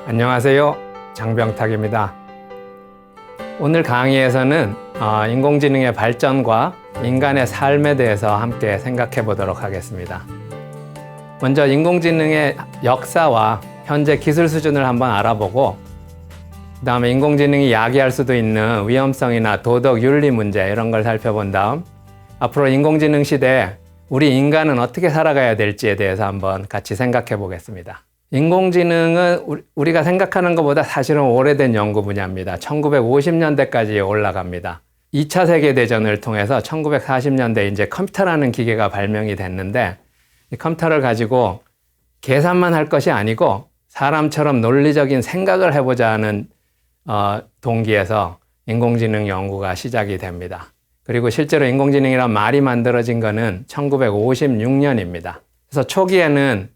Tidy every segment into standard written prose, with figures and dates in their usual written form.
안녕하세요. 장병탁입니다. 오늘 강의에서는 인공지능의 발전과 인간의 삶에 대해서 함께 생각해 보도록 하겠습니다. 먼저 인공지능의 역사와 현재 기술 수준을 한번 알아보고, 그 다음에 인공지능이 야기할 수도 있는 위험성이나 도덕, 윤리 문제 이런 걸 살펴본 다음 앞으로 인공지능 시대에 우리 인간은 어떻게 살아가야 될지에 대해서 한번 같이 생각해 보겠습니다. 인공지능은 우리가 생각하는 것보다 사실은 오래된 연구 분야입니다. 1950년대까지 올라갑니다. 2차 세계대전을 통해서 1940년대 이제 컴퓨터라는 기계가 발명이 됐는데, 이 컴퓨터를 가지고 계산만 할 것이 아니고 사람처럼 논리적인 생각을 해보자 하는 동기에서 인공지능 연구가 시작이 됩니다. 그리고 실제로 인공지능이란 말이 만들어진 거는 1956년입니다. 그래서 초기에는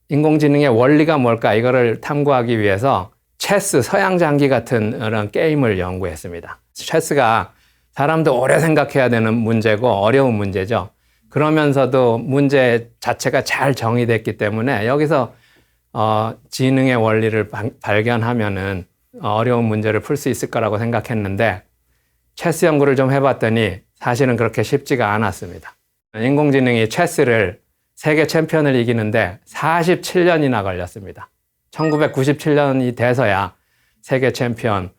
인공지능의 원리가 뭘까 이거를 탐구하기 위해서 체스, 서양 장기 같은 그런 게임을 연구했습니다. 체스가 사람도 오래 생각해야 되는 문제고 어려운 문제죠. 그러면서도 문제 자체가 잘 정의됐기 때문에 여기서 지능의 원리를 발견하면은 어려운 문제를 풀 수 있을 거라고 생각했는데, 체스 연구를 좀 해봤더니 사실은 그렇게 쉽지가 않았습니다. 인공지능이 체스를 세계 챔피언을 이기는데 47년이나 걸렸습니다. 1997년이 돼서야 세계 챔피언,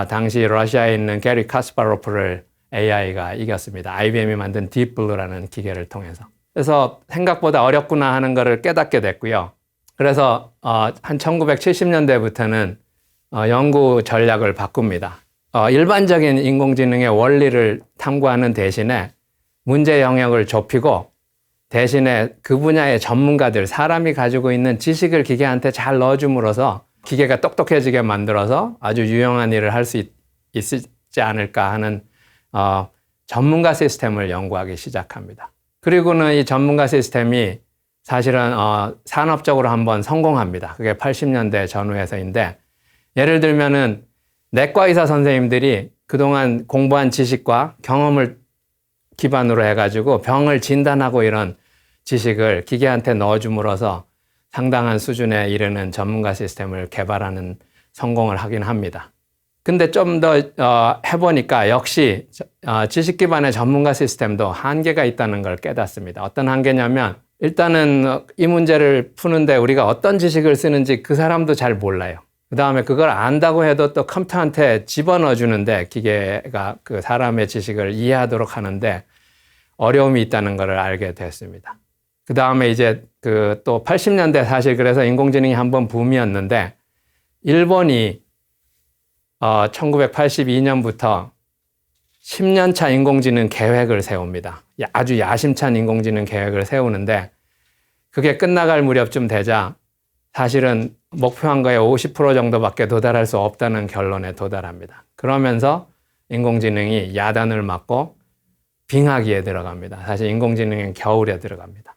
당시 러시아에 있는 게리 카스파로프를 AI가 이겼습니다. IBM이 만든 딥블루라는 기계를 통해서. 그래서 생각보다 어렵구나 하는 것을 깨닫게 됐고요. 그래서 한 1970년대부터는 연구 전략을 바꿉니다. 일반적인 인공지능의 원리를 탐구하는 대신에 문제 영역을 좁히고, 대신에 그 분야의 전문가들, 사람이 가지고 있는 지식을 기계한테 잘 넣어줌으로써 기계가 똑똑해지게 만들어서 아주 유용한 일을 할 수 있지 않을까 하는 전문가 시스템을 연구하기 시작합니다. 그리고는 이 전문가 시스템이 사실은 산업적으로 한번 성공합니다. 그게 80년대 전후에서인데, 예를 들면은 내과 의사 선생님들이 그동안 공부한 지식과 경험을 기반으로 해가지고 병을 진단하고 이런 지식을 기계한테 넣어줌으로써 상당한 수준에 이르는 전문가 시스템을 개발하는 성공을 하긴 합니다. 근데 좀 더 해보니까 역시 지식 기반의 전문가 시스템도 한계가 있다는 걸 깨닫습니다. 어떤 한계냐면, 일단은 이 문제를 푸는데 우리가 어떤 지식을 쓰는지 그 사람도 잘 몰라요. 그 다음에 그걸 안다고 해도 또 컴퓨터한테 집어넣어 주는데 기계가 그 사람의 지식을 이해하도록 하는데 어려움이 있다는 걸 알게 됐습니다. 그 다음에 이제 또 80년대 사실 그래서 인공지능이 한번 붐이었는데, 일본이 1982년부터 10년차 인공지능 계획을 세웁니다. 아주 야심찬 인공지능 계획을 세우는데, 그게 끝나갈 무렵쯤 되자 사실은 목표한 거에 50% 정도밖에 도달할 수 없다는 결론에 도달합니다. 그러면서 인공지능이 야단을 맞고 빙하기에 들어갑니다. 사실 인공지능은 겨울에 들어갑니다.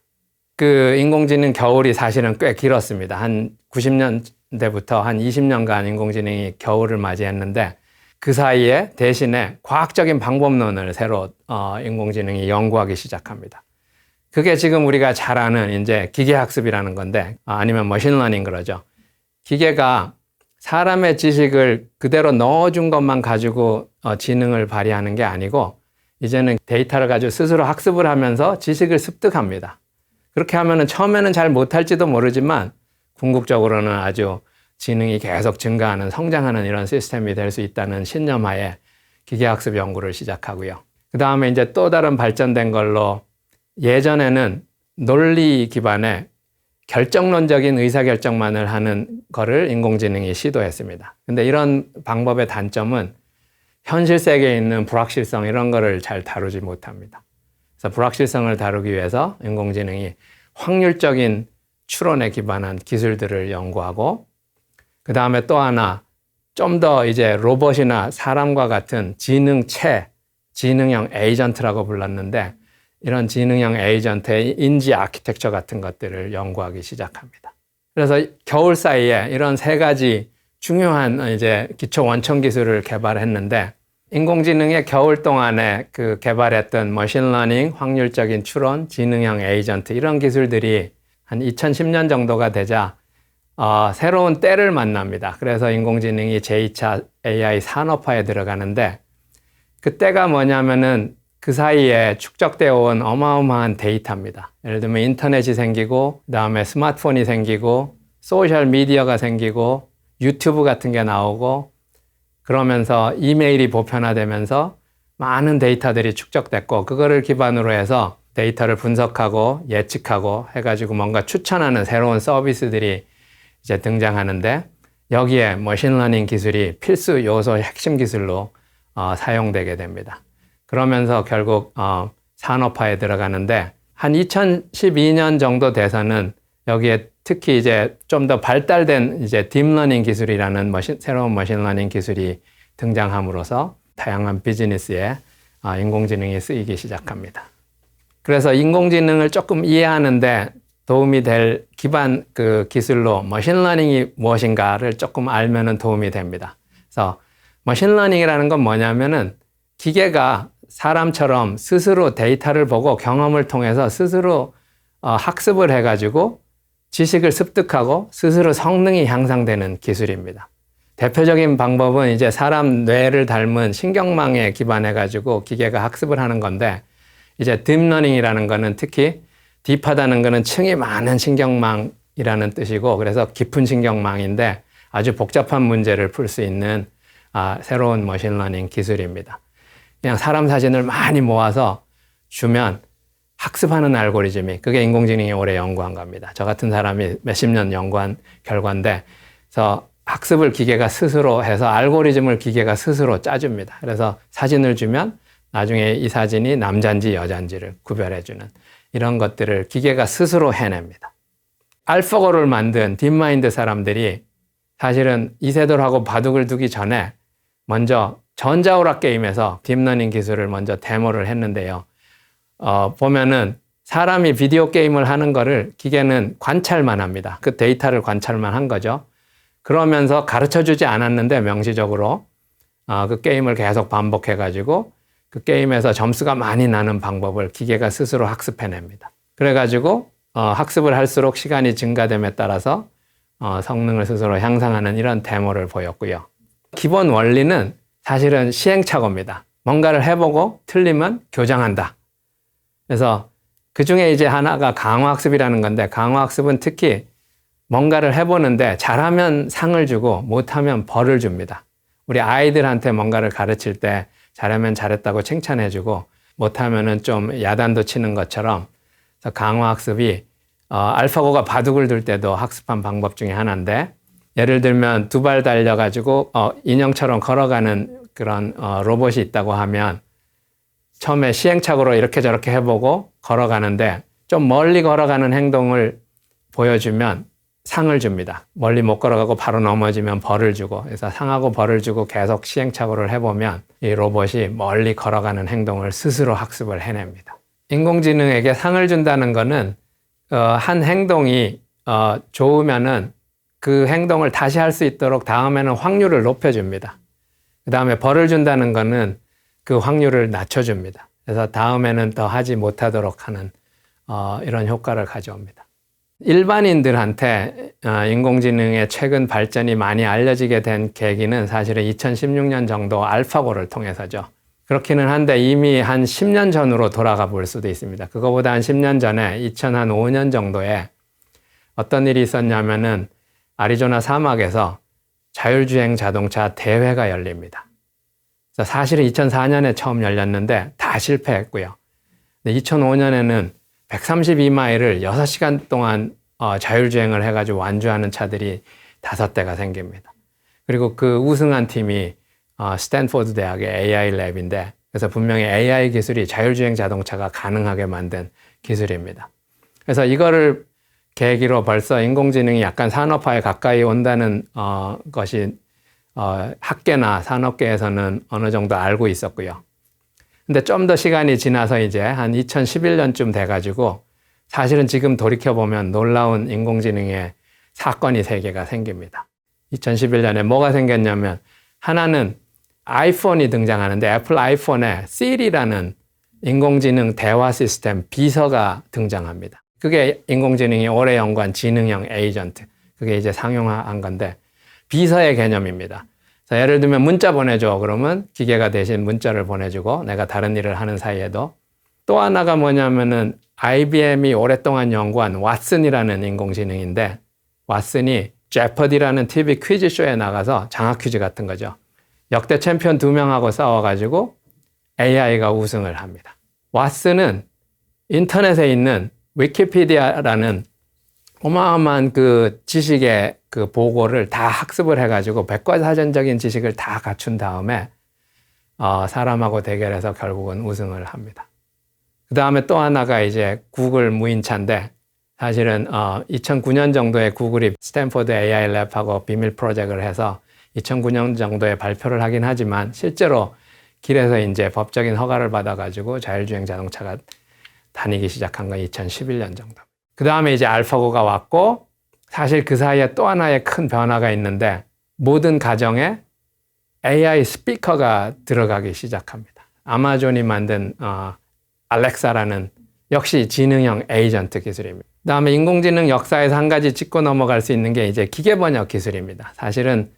그 인공지능 겨울이 사실은 꽤 길었습니다. 한 90년대부터 한 20년간 인공지능이 겨울을 맞이했는데, 그 사이에 대신에 과학적인 방법론을 새로 인공지능이 연구하기 시작합니다. 그게 지금 우리가 잘 아는 이제 기계학습이라는 건데, 아니면 머신러닝 그러죠. 기계가 사람의 지식을 그대로 넣어준 것만 가지고 지능을 발휘하는 게 아니고, 이제는 데이터를 가지고 스스로 학습을 하면서 지식을 습득합니다. 그렇게 하면은 처음에는 잘 못할지도 모르지만 궁극적으로는 아주 지능이 계속 증가하는, 성장하는 이런 시스템이 될 수 있다는 신념하에 기계학습 연구를 시작하고요. 그 다음에 이제 또 다른 발전된 걸로, 예전에는 논리 기반의 결정론적인 의사결정만을 하는 거를 인공지능이 시도했습니다. 근데 이런 방법의 단점은 현실 세계에 있는 불확실성 이런 거를 잘 다루지 못합니다. 그래서 불확실성을 다루기 위해서 인공지능이 확률적인 추론에 기반한 기술들을 연구하고, 그 다음에 또 하나 좀 더 이제 로봇이나 사람과 같은 지능체, 지능형 에이전트라고 불렀는데, 이런 지능형 에이전트의 인지 아키텍처 같은 것들을 연구하기 시작합니다. 그래서 겨울 사이에 이런 세 가지 중요한 이제 기초 원천 기술을 개발했는데, 인공지능의 겨울 동안에 그 개발했던 머신러닝, 확률적인 추론, 지능형 에이전트 이런 기술들이 한 2010년 정도가 되자 새로운 때를 만납니다. 그래서 인공지능이 제2차 AI 산업화에 들어가는데 그 때가 뭐냐면은 그 사이에 축적되어 온 어마어마한 데이터입니다. 예를 들면 인터넷이 생기고 그다음에 스마트폰이 생기고 소셜 미디어가 생기고 유튜브 같은 게 나오고 그러면서 이메일이 보편화되면서 많은 데이터들이 축적됐고 그거를 기반으로 해서 데이터를 분석하고 예측하고 해가지고 뭔가 추천하는 새로운 서비스들이 이제 등장하는데 여기에 머신러닝 기술이 필수 요소 핵심 기술로 사용되게 됩니다. 그러면서 결국 산업화에 들어가는데 한 2012년 정도 돼서는 여기에 특히 이제 좀 더 발달된 이제 딥러닝 기술이라는 새로운 머신러닝 기술이 등장함으로써 다양한 비즈니스에 인공지능이 쓰이기 시작합니다. 그래서 인공지능을 조금 이해하는데 도움이 될 기반 그 기술로 머신러닝이 무엇인가를 조금 알면은 도움이 됩니다. 그래서 머신러닝이라는 건 뭐냐면은 기계가 사람처럼 스스로 데이터를 보고 경험을 통해서 스스로 학습을 해가지고 지식을 습득하고 스스로 성능이 향상되는 기술입니다. 대표적인 방법은 이제 사람 뇌를 닮은 신경망에 기반해가지고 기계가 학습을 하는 건데 이제 딥러닝이라는 거는 특히 딥하다는 거는 층이 많은 신경망이라는 뜻이고 그래서 깊은 신경망인데 아주 복잡한 문제를 풀 수 있는 새로운 머신러닝 기술입니다. 그냥 사람 사진을 많이 모아서 주면 학습하는 알고리즘이 그게 인공지능이 오래 연구한 겁니다. 저 같은 사람이 몇십 년 연구한 결과인데 그래서 학습을 기계가 스스로 해서 알고리즘을 기계가 스스로 짜줍니다. 그래서 사진을 주면 나중에 이 사진이 남자인지 여자인지를 구별해주는 이런 것들을 기계가 스스로 해냅니다. 알파고를 만든 딥마인드 사람들이 사실은 이세돌하고 바둑을 두기 전에 먼저 전자오락 게임에서 딥러닝 기술을 먼저 데모를 했는데요. 보면은 사람이 비디오 게임을 하는 거를 기계는 관찰만 합니다. 그 데이터를 관찰만 한 거죠. 그러면서 가르쳐 주지 않았는데 명시적으로 그 게임을 계속 반복해가지고 그 게임에서 점수가 많이 나는 방법을 기계가 스스로 학습해냅니다. 그래가지고 학습을 할수록 시간이 증가됨에 따라서 성능을 스스로 향상하는 이런 데모를 보였고요. 기본 원리는 사실은 시행착오입니다. 뭔가를 해보고 틀리면 교정한다. 그래서 그 중에 이제 하나가 강화학습이라는 건데 강화학습은 특히 뭔가를 해보는데 잘하면 상을 주고 못하면 벌을 줍니다. 우리 아이들한테 뭔가를 가르칠 때 잘하면 잘했다고 칭찬해주고 못하면은 좀 야단도 치는 것처럼 강화학습이 알파고가 바둑을 둘 때도 학습한 방법 중에 하나인데 예를 들면 두 발 달려가지고 인형처럼 걸어가는 그런 로봇이 있다고 하면 처음에 시행착오로 이렇게 저렇게 해보고 걸어가는데 좀 멀리 걸어가는 행동을 보여주면 상을 줍니다. 멀리 못 걸어가고 바로 넘어지면 벌을 주고 그래서 상하고 벌을 주고 계속 시행착오를 해보면 이 로봇이 멀리 걸어가는 행동을 스스로 학습을 해냅니다. 인공지능에게 상을 준다는 거는 한 행동이 좋으면은 그 행동을 다시 할 수 있도록 다음에는 확률을 높여줍니다. 그 다음에 벌을 준다는 거는 그 확률을 낮춰줍니다. 그래서 다음에는 더 하지 못하도록 하는 이런 효과를 가져옵니다. 일반인들한테 인공지능의 최근 발전이 많이 알려지게 된 계기는 사실은 2016년 정도 알파고를 통해서죠. 그렇기는 한데 이미 한 10년 전으로 돌아가 볼 수도 있습니다. 그거보다 한 10년 전에 2005년 정도에 어떤 일이 있었냐면은 아리조나 사막에서 자율주행 자동차 대회가 열립니다. 그래서 사실은 2004년에 처음 열렸는데 다 실패했고요. 2005년에는 132마일을 6시간 동안 자율주행을 해가지고 완주하는 차들이 5대가 생깁니다. 그리고 그 우승한 팀이 스탠포드 대학의 AI 랩인데 그래서 분명히 AI 기술이 자율주행 자동차가 가능하게 만든 기술입니다. 그래서 이거를 계기로 벌써 인공지능이 약간 산업화에 가까이 온다는 것이 학계나 산업계에서는 어느 정도 알고 있었고요. 근데 좀 더 시간이 지나서 이제 한 2011년쯤 돼가지고 사실은 지금 돌이켜보면 놀라운 인공지능의 사건이 3개가 생깁니다. 2011년에 뭐가 생겼냐면 하나는 아이폰이 등장하는데 애플 아이폰에 Siri라는 인공지능 대화 시스템 비서가 등장합니다. 그게 인공지능이 오래 연구한 지능형 에이전트. 그게 이제 상용화한 건데 비서의 개념입니다. 자, 예를 들면 문자 보내줘. 그러면 기계가 대신 문자를 보내주고 내가 다른 일을 하는 사이에도 또 하나가 뭐냐면은 IBM이 오랫동안 연구한 왓슨이라는 인공지능인데 왓슨이 제퍼디라는 TV 퀴즈쇼에 나가서 장학 퀴즈 같은 거죠. 역대 챔피언 2명하고 싸워가지고 AI가 우승을 합니다. 왓슨은 인터넷에 있는 위키피디아라는 어마어마한 그 지식의 그 보고를 다 학습을 해가지고 백과사전적인 지식을 다 갖춘 다음에 사람하고 대결해서 결국은 우승을 합니다. 그 다음에 또 하나가 이제 구글 무인차인데 사실은 2009년 정도에 구글이 스탠포드 AI 랩하고 비밀 프로젝트를 해서 2009년 정도에 발표를 하긴 하지만 실제로 길에서 이제 법적인 허가를 받아가지고 자율주행 자동차가 다니기 시작한 건 2011년 정도. 그 다음에 이제 알파고가 왔고 사실 그 사이에 또 하나의 큰 변화가 있는데 모든 가정에 AI 스피커가 들어가기 시작합니다. 아마존이 만든 알렉사라는 역시 지능형 에이전트 기술입니다. 그 다음에 인공지능 역사에서 한 가지 짚고 넘어갈 수 있는 게 이제 기계번역 기술입니다. 사실은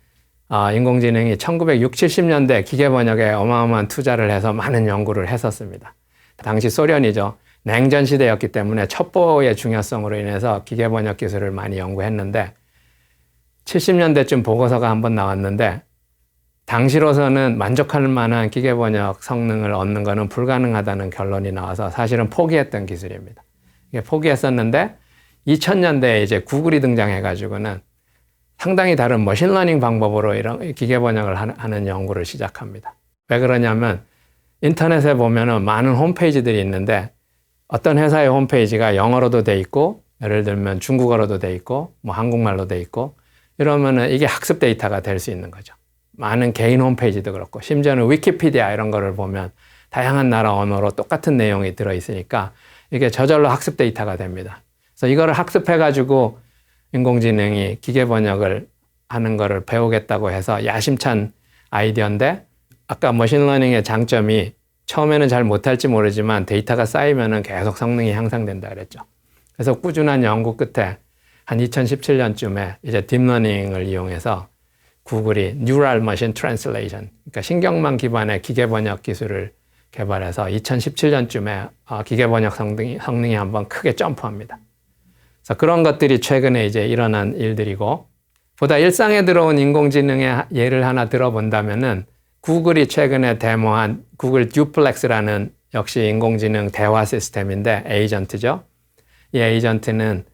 인공지능이 1960, 70년대 기계번역에 어마어마한 투자를 해서 많은 연구를 했었습니다. 당시 소련이죠. 냉전 시대였기 때문에 첩보의 중요성으로 인해서 기계번역 기술을 많이 연구했는데 70년대쯤 보고서가 한번 나왔는데 당시로서는 만족할 만한 기계번역 성능을 얻는 것은 불가능하다는 결론이 나와서 사실은 포기했던 기술입니다. 이게 포기했었는데 2000년대에 이제 구글이 등장해가지고는 상당히 다른 머신러닝 방법으로 이런 기계번역을 하는 연구를 시작합니다. 왜 그러냐면 인터넷에 보면은 많은 홈페이지들이 있는데 어떤 회사의 홈페이지가 영어로도 돼 있고 예를 들면 중국어로도 돼 있고 뭐 한국말로 돼 있고 이러면은 이게 학습 데이터가 될 수 있는 거죠. 많은 개인 홈페이지도 그렇고 심지어는 위키피디아 이런 거를 보면 다양한 나라 언어로 똑같은 내용이 들어 있으니까 이게 저절로 학습 데이터가 됩니다. 그래서 이거를 학습해 가지고 인공지능이 기계번역을 하는 거를 배우겠다고 해서 야심찬 아이디어인데 아까 머신러닝의 장점이 처음에는 잘 못할지 모르지만 데이터가 쌓이면은 계속 성능이 향상된다 그랬죠. 그래서 꾸준한 연구 끝에 한 2017년쯤에 이제 딥러닝을 이용해서 구글이 Neural Machine Translation, 그러니까 신경망 기반의 기계번역 기술을 개발해서 2017년쯤에 기계번역 성능이 한번 크게 점프합니다. 그래서 그런 것들이 최근에 이제 일어난 일들이고 보다 일상에 들어온 인공지능의 예를 하나 들어본다면은 구글이 최근에 데모한 구글 듀플렉스라는 역시 인공지능 대화 시스템인데 에이전트죠. 이 에이전트는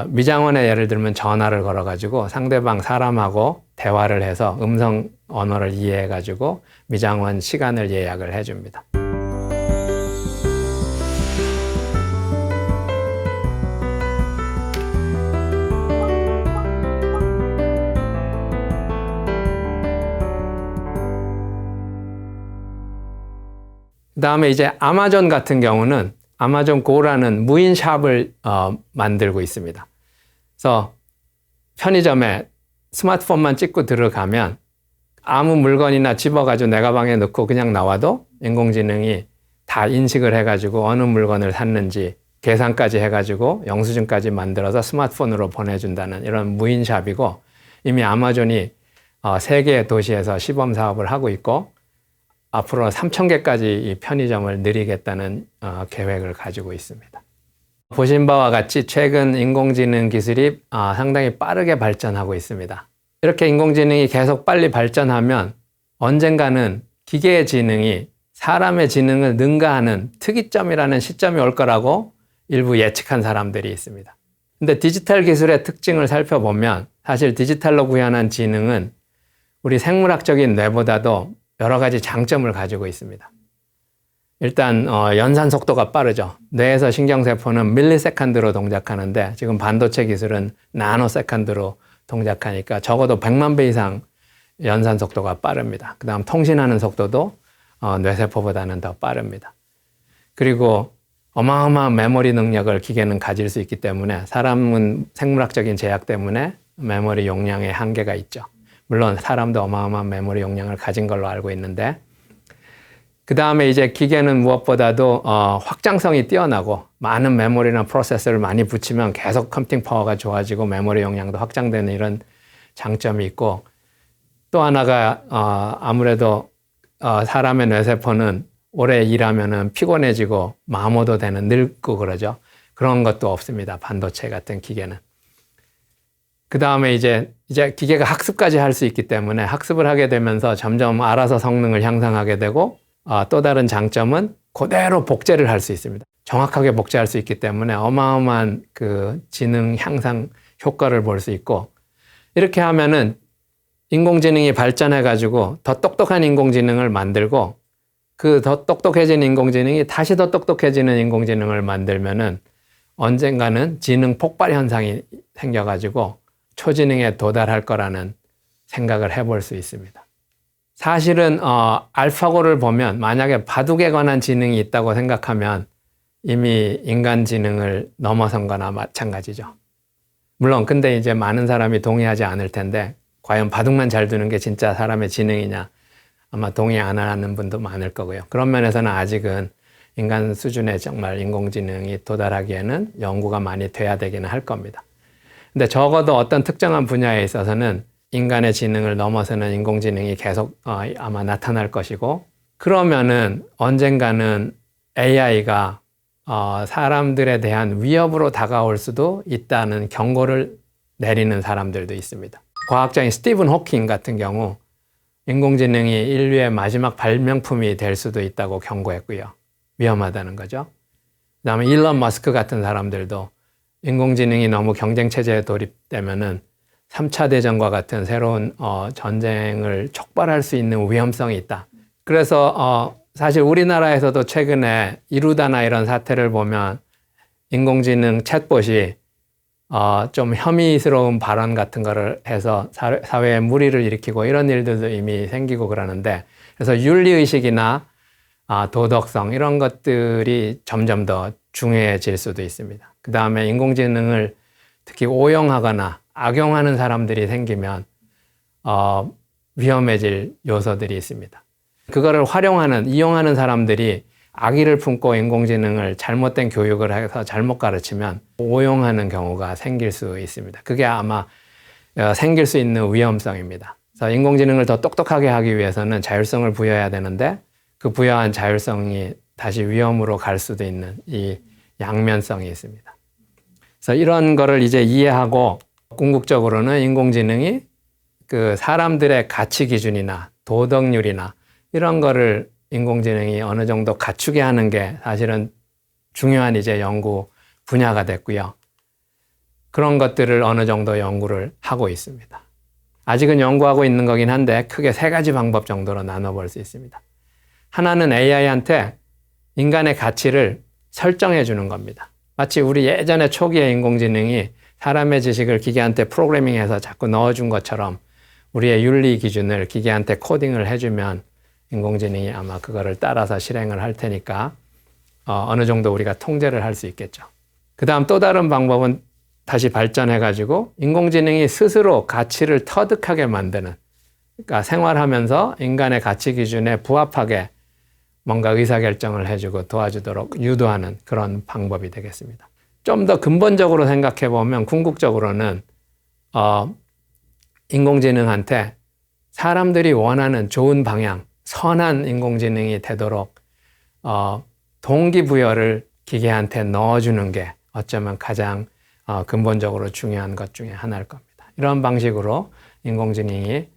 미장원에 예를 들면 전화를 걸어가지고 상대방 사람하고 대화를 해서 음성 언어를 이해해가지고 미장원 시간을 예약을 해줍니다. 그 다음에 이제 아마존 같은 경우는 아마존 고라는 무인 샵을 만들고 있습니다. 그래서 편의점에 스마트폰만 찍고 들어가면 아무 물건이나 집어가지고 내 가방에 넣고 그냥 나와도 인공지능이 다 인식을 해가지고 어느 물건을 샀는지 계산까지 해가지고 영수증까지 만들어서 스마트폰으로 보내준다는 이런 무인 샵이고 이미 아마존이 3개의 도시에서 시범 사업을 하고 있고 앞으로 3,000개까지 이 편의점을 늘리겠다는 계획을 가지고 있습니다. 보신 바와 같이 최근 인공지능 기술이 상당히 빠르게 발전하고 있습니다. 이렇게 인공지능이 계속 빨리 발전하면 언젠가는 기계의 지능이 사람의 지능을 능가하는 특이점이라는 시점이 올 거라고 일부 예측한 사람들이 있습니다. 근데 디지털 기술의 특징을 살펴보면 사실 디지털로 구현한 지능은 우리 생물학적인 뇌보다도 여러 가지 장점을 가지고 있습니다. 일단 연산 속도가 빠르죠. 뇌에서 신경세포는 밀리세컨드로 동작하는데 지금 반도체 기술은 나노세컨드로 동작하니까 적어도 100만 배 이상 연산 속도가 빠릅니다. 그 다음 통신하는 속도도 뇌세포보다는 더 빠릅니다. 그리고 어마어마한 메모리 능력을 기계는 가질 수 있기 때문에 사람은 생물학적인 제약 때문에 메모리 용량에 한계가 있죠. 물론 사람도 어마어마한 메모리 용량을 가진 걸로 알고 있는데 그 다음에 이제 기계는 무엇보다도 확장성이 뛰어나고 많은 메모리나 프로세서를 많이 붙이면 계속 컴퓨팅 파워가 좋아지고 메모리 용량도 확장되는 이런 장점이 있고, 또 하나가 아무래도 사람의 뇌세포는 오래 일하면은 피곤해지고 마모도 되는, 늙고 그러죠. 그런 것도 없습니다. 반도체 같은 기계는. 그 다음에 이제 기계가 학습까지 할 수 있기 때문에 학습을 하게 되면서 점점 알아서 성능을 향상하게 되고, 또 다른 장점은 그대로 복제를 할 수 있습니다. 정확하게 복제할 수 있기 때문에 어마어마한 그 지능 향상 효과를 볼 수 있고, 이렇게 하면은 인공지능이 발전해가지고 더 똑똑한 인공지능을 만들고, 그 더 똑똑해진 인공지능이 다시 더 똑똑해지는 인공지능을 만들면은 언젠가는 지능 폭발 현상이 생겨가지고 초지능에 도달할 거라는 생각을 해볼 수 있습니다. 사실은 알파고를 보면 만약에 바둑에 관한 지능이 있다고 생각하면 이미 인간 지능을 넘어선 거나 마찬가지죠. 물론 근데 이제 많은 사람이 동의하지 않을 텐데, 과연 바둑만 잘 두는 게 진짜 사람의 지능이냐, 아마 동의 안 하는 분도 많을 거고요. 그런 면에서는 아직은 인간 수준의 정말 인공지능이 도달하기에는 연구가 많이 돼야 되기는 할 겁니다. 근데 적어도 어떤 특정한 분야에 있어서는 인간의 지능을 넘어서는 인공지능이 계속 아마 나타날 것이고, 그러면은 언젠가는 AI가 사람들에 대한 위협으로 다가올 수도 있다는 경고를 내리는 사람들도 있습니다. 과학자인 스티븐 호킹 같은 경우 인공지능이 인류의 마지막 발명품이 될 수도 있다고 경고했고요. 위험하다는 거죠. 그 다음에 일론 머스크 같은 사람들도 인공지능이 너무 경쟁체제에 돌입되면은 3차 대전과 같은 새로운 전쟁을 촉발할 수 있는 위험성이 있다. 그래서 사실 우리나라에서도 최근에 이루다나 이런 사태를 보면 인공지능 챗봇이 좀 혐의스러운 발언 같은 거를 해서 사회에 물의를 일으키고 이런 일들도 이미 생기고 그러는데, 그래서 윤리의식이나 도덕성 이런 것들이 점점 더 중요해질 수도 있습니다. 그 다음에 인공지능을 특히 오용하거나 악용하는 사람들이 생기면 위험해질 요소들이 있습니다. 그거를 이용하는 사람들이 악의를 품고 인공지능을 잘못된 교육을 해서 잘못 가르치면 오용하는 경우가 생길 수 있습니다. 그게 아마 생길 수 있는 위험성입니다. 그래서 인공지능을 더 똑똑하게 하기 위해서는 자율성을 부여해야 되는데, 그 부여한 자율성이 다시 위험으로 갈 수도 있는 이 양면성이 있습니다. 그래서 이런 거를 이제 이해하고 궁극적으로는 인공지능이 그 사람들의 가치 기준이나 도덕률이나 이런 거를 인공지능이 어느 정도 갖추게 하는 게 사실은 중요한 이제 연구 분야가 됐고요. 그런 것들을 어느 정도 연구를 하고 있습니다. 아직은 연구하고 있는 거긴 한데 크게 3가지 방법 정도로 나눠볼 수 있습니다. 하나는 AI한테 인간의 가치를 설정해 주는 겁니다. 마치 우리 예전에 초기의 인공지능이 사람의 지식을 기계한테 프로그래밍해서 자꾸 넣어준 것처럼 우리의 윤리 기준을 기계한테 코딩을 해주면 인공지능이 아마 그거를 따라서 실행을 할 테니까 어느 정도 우리가 통제를 할 수 있겠죠. 그 다음 또 다른 방법은 다시 발전해가지고 인공지능이 스스로 가치를 터득하게 만드는, 그러니까 생활하면서 인간의 가치 기준에 부합하게 뭔가 의사결정을 해주고 도와주도록 유도하는 그런 방법이 되겠습니다. 좀 더 근본적으로 생각해 보면 궁극적으로는 인공지능한테 사람들이 원하는 좋은 방향, 선한 인공지능이 되도록 동기부여를 기계한테 넣어주는 게 어쩌면 가장 근본적으로 중요한 것 중에 하나일 겁니다. 이런 방식으로 인공지능이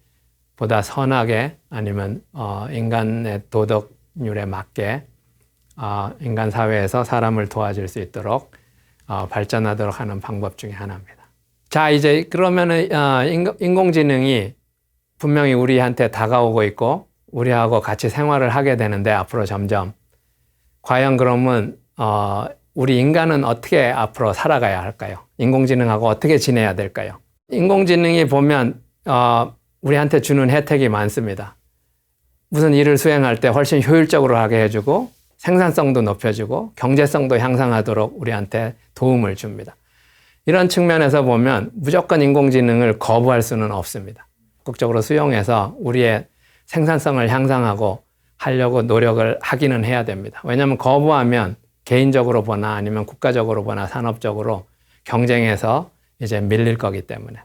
보다 선하게 아니면 인간의 도덕률에 맞게 인간 사회에서 사람을 도와줄 수 있도록 발전하도록 하는 방법 중에 하나입니다. 자, 이제 그러면은 인공지능이 분명히 우리한테 다가오고 있고 우리하고 같이 생활을 하게 되는데 앞으로 점점 과연 그러면 우리 인간은 어떻게 앞으로 살아가야 할까요? 인공지능하고 어떻게 지내야 될까요? 인공지능이 보면 우리한테 주는 혜택이 많습니다. 무슨 일을 수행할 때 훨씬 효율적으로 하게 해주고 생산성도 높여주고 경제성도 향상하도록 우리한테 도움을 줍니다. 이런 측면에서 보면 무조건 인공지능을 거부할 수는 없습니다. 적극적으로 수용해서 우리의 생산성을 향상하고 하려고 노력을 하기는 해야 됩니다. 왜냐하면 거부하면 개인적으로 보나 아니면 국가적으로 보나 산업적으로 경쟁해서 이제 밀릴 거기 때문에.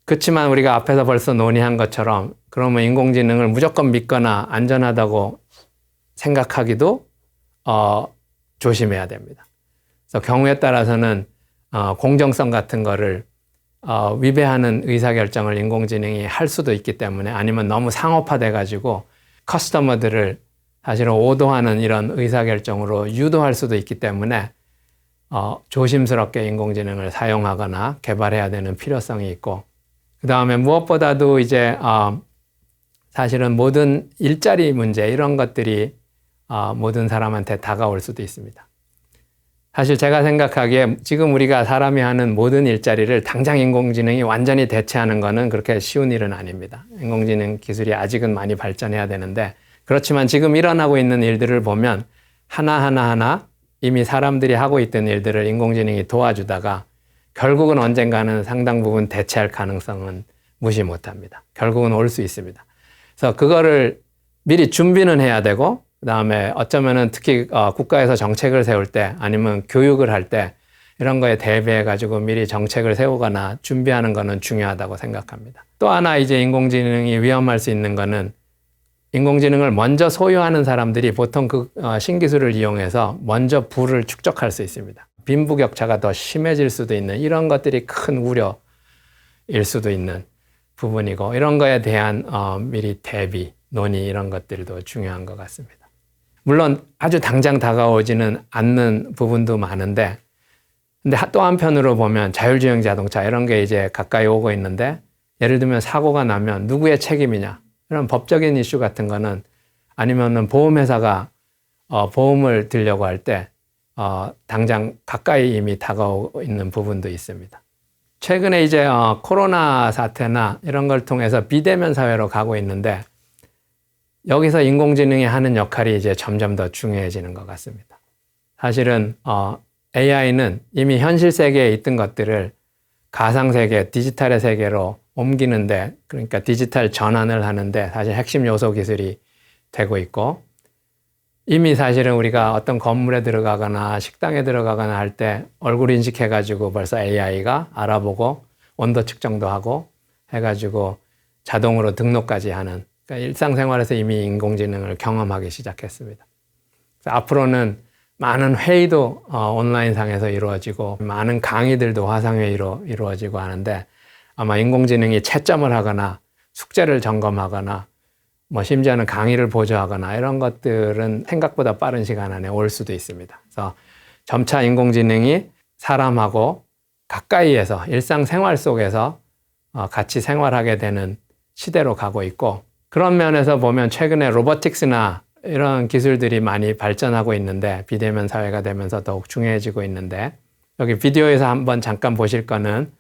그렇지만 우리가 앞에서 벌써 논의한 것처럼 그러면 인공지능을 무조건 믿거나 안전하다고 생각하기도 조심해야 됩니다. 그래서 경우에 따라서는 공정성 같은 거를 위배하는 의사결정을 인공지능이 할 수도 있기 때문에 아니면 너무 상업화돼 가지고 커스터머들을 사실은 오도하는 이런 의사결정으로 유도할 수도 있기 때문에 조심스럽게 인공지능을 사용하거나 개발해야 되는 필요성이 있고, 그 다음에 무엇보다도 이제 사실은 모든 일자리 문제 이런 것들이 모든 사람한테 다가올 수도 있습니다. 사실 제가 생각하기에 지금 우리가 사람이 하는 모든 일자리를 당장 인공지능이 완전히 대체하는 것은 그렇게 쉬운 일은 아닙니다. 인공지능 기술이 아직은 많이 발전해야 되는데, 그렇지만 지금 일어나고 있는 일들을 보면 하나하나 이미 사람들이 하고 있던 일들을 인공지능이 도와주다가 결국은 언젠가는 상당 부분 대체할 가능성은 무시 못합니다. 결국은 올 수 있습니다. 그래서 그거를 미리 준비는 해야 되고, 그 다음에 어쩌면은 특히 국가에서 정책을 세울 때 아니면 교육을 할 때 이런 거에 대비해 가지고 미리 정책을 세우거나 준비하는 거는 중요하다고 생각합니다. 또 하나 이제 인공지능이 위험할 수 있는 거는 인공지능을 먼저 소유하는 사람들이 보통 그 신기술을 이용해서 먼저 부를 축적할 수 있습니다. 빈부격차가 더 심해질 수도 있는 이런 것들이 큰 우려일 수도 있는 부분이고, 이런 거에 대한 미리 대비, 논의 이런 것들도 중요한 것 같습니다. 물론 아주 당장 다가오지는 않는 부분도 많은데, 근데 또 한편으로 보면 자율주행 자동차 이런 게 이제 가까이 오고 있는데, 예를 들면 사고가 나면 누구의 책임이냐 이런 법적인 이슈 같은 거는, 아니면은 보험회사가 보험을 들려고 할 때 당장 가까이 이미 다가오고 있는 부분도 있습니다. 최근에 이제 코로나 사태나 이런 걸 통해서 비대면 사회로 가고 있는데, 여기서 인공지능이 하는 역할이 이제 점점 더 중요해지는 것 같습니다. 사실은 AI는 이미 현실 세계에 있던 것들을 가상세계, 디지털의 세계로 옮기는데, 그러니까 디지털 전환을 하는데 사실 핵심 요소 기술이 되고 있고, 이미 사실은 우리가 어떤 건물에 들어가거나 식당에 들어가거나 할 때 얼굴 인식해가지고 벌써 AI가 알아보고 온도 측정도 하고 해가지고 자동으로 등록까지 하는, 그러니까 일상생활에서 이미 인공지능을 경험하기 시작했습니다. 그래서 앞으로는 많은 회의도 온라인상에서 이루어지고 많은 강의들도 화상회의로 이루어지고 하는데, 아마 인공지능이 채점을 하거나 숙제를 점검하거나 뭐 심지어는 강의를 보조하거나 이런 것들은 생각보다 빠른 시간 안에 올 수도 있습니다. 그래서 점차 인공지능이 사람하고 가까이에서 일상생활 속에서 같이 생활하게 되는 시대로 가고 있고, 그런 면에서 보면 최근에 로보틱스나 이런 기술들이 많이 발전하고 있는데, 비대면 사회가 되면서 더욱 중요해지고 있는데, 여기 비디오에서 한번 잠깐 보실 거는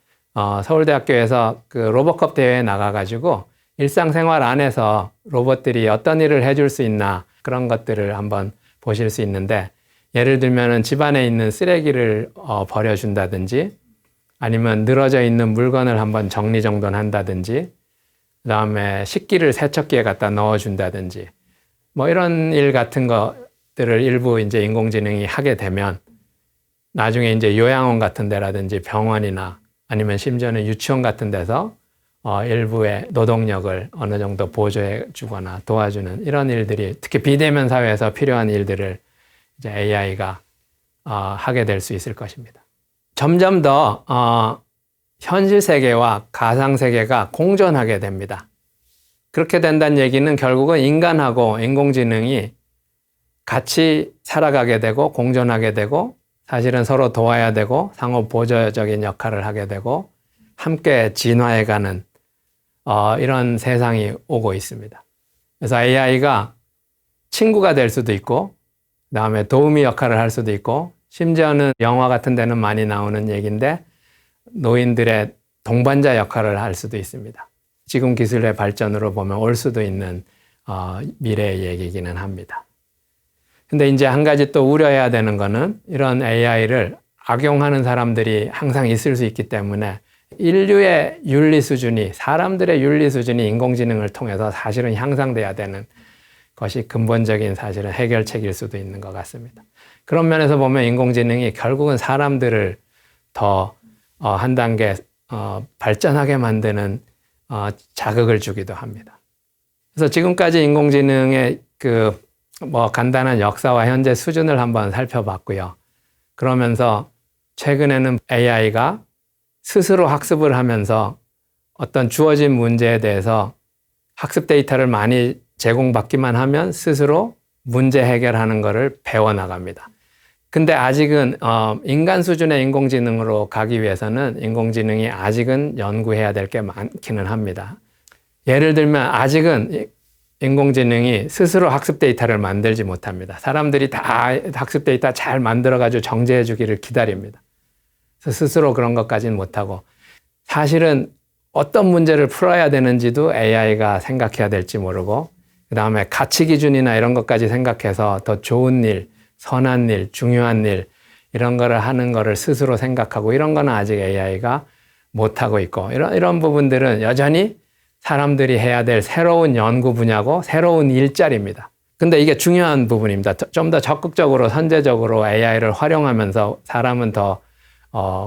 서울대학교에서 그 로보컵 대회에 나가가지고 일상생활 안에서 로봇들이 어떤 일을 해줄 수 있나 그런 것들을 한번 보실 수 있는데, 예를 들면은 집안에 있는 쓰레기를 버려준다든지, 아니면 늘어져 있는 물건을 한번 정리정돈한다든지, 그 다음에 식기를 세척기에 갖다 넣어준다든지, 뭐 이런 일 같은 것들을 일부 이제 인공지능이 하게 되면 나중에 이제 요양원 같은 데라든지 병원이나 아니면 심지어는 유치원 같은 데서 일부의 노동력을 어느 정도 보조해 주거나 도와주는 이런 일들이, 특히 비대면 사회에서 필요한 일들을 이제 AI가 하게 될 수 있을 것입니다. 점점 더 현실 세계와 가상 세계가 공존하게 됩니다. 그렇게 된다는 얘기는 결국은 인간하고 인공지능이 같이 살아가게 되고 공존하게 되고, 사실은 서로 도와야 되고 상호 보조적인 역할을 하게 되고 함께 진화해가는 이런 세상이 오고 있습니다. 그래서 AI가 친구가 될 수도 있고, 그 다음에 도우미 역할을 할 수도 있고, 심지어는 영화 같은 데는 많이 나오는 얘기인데 노인들의 동반자 역할을 할 수도 있습니다. 지금 기술의 발전으로 보면 올 수도 있는 미래의 얘기이기는 합니다. 근데 이제 한 가지 또 우려해야 되는 거는, 이런 AI를 악용하는 사람들이 항상 있을 수 있기 때문에 인류의 윤리 수준이, 사람들의 윤리 수준이 인공지능을 통해서 사실은 향상돼야 되는 것이 근본적인 사실은 해결책일 수도 있는 것 같습니다. 그런 면에서 보면 인공지능이 결국은 사람들을 더 한 단계 발전하게 만드는 자극을 주기도 합니다. 그래서 지금까지 인공지능의 간단한 역사와 현재 수준을 한번 살펴봤고요. 그러면서 최근에는 AI가 스스로 학습을 하면서 어떤 주어진 문제에 대해서 학습 데이터를 많이 제공받기만 하면 스스로 문제 해결하는 것을 배워나갑니다. 근데 아직은 인간 수준의 인공지능으로 가기 위해서는 인공지능이 아직은 연구해야 될 게 많기는 합니다. 예를 들면 아직은 인공지능이 스스로 학습 데이터를 만들지 못합니다. 사람들이 다 학습 데이터 잘 만들어가지고 정제해 주기를 기다립니다. 그래서 스스로 그런 것까지는 못하고 사실은 어떤 문제를 풀어야 되는지도 AI가 생각해야 될지 모르고 그 다음에 가치 기준이나 이런 것까지 생각해서 더 좋은 일, 선한 일, 중요한 일 이런 거를 하는 거를 스스로 생각하고 이런 거는 아직 AI가 못하고 있고 이런 부분들은 여전히 사람들이 해야 될 새로운 연구 분야고 새로운 일자리입니다. 근데 이게 중요한 부분입니다. 좀 더 적극적으로 선제적으로 AI를 활용하면서 사람은 더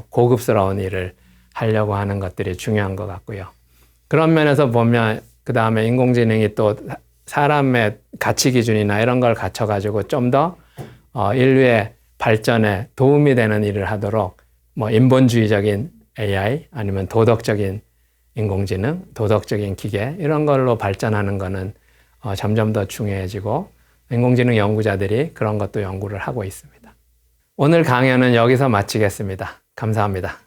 고급스러운 일을 하려고 하는 것들이 중요한 것 같고요. 그런 면에서 보면 그 다음에 인공지능이 또 사람의 가치 기준이나 이런 걸 갖춰가지고 좀 더 인류의 발전에 도움이 되는 일을 하도록 인본주의적인 AI 아니면 도덕적인 인공지능, 도덕적인 기계 이런 걸로 발전하는 거는 점점 더 중요해지고 인공지능 연구자들이 그런 것도 연구를 하고 있습니다. 오늘 강연은 여기서 마치겠습니다. 감사합니다.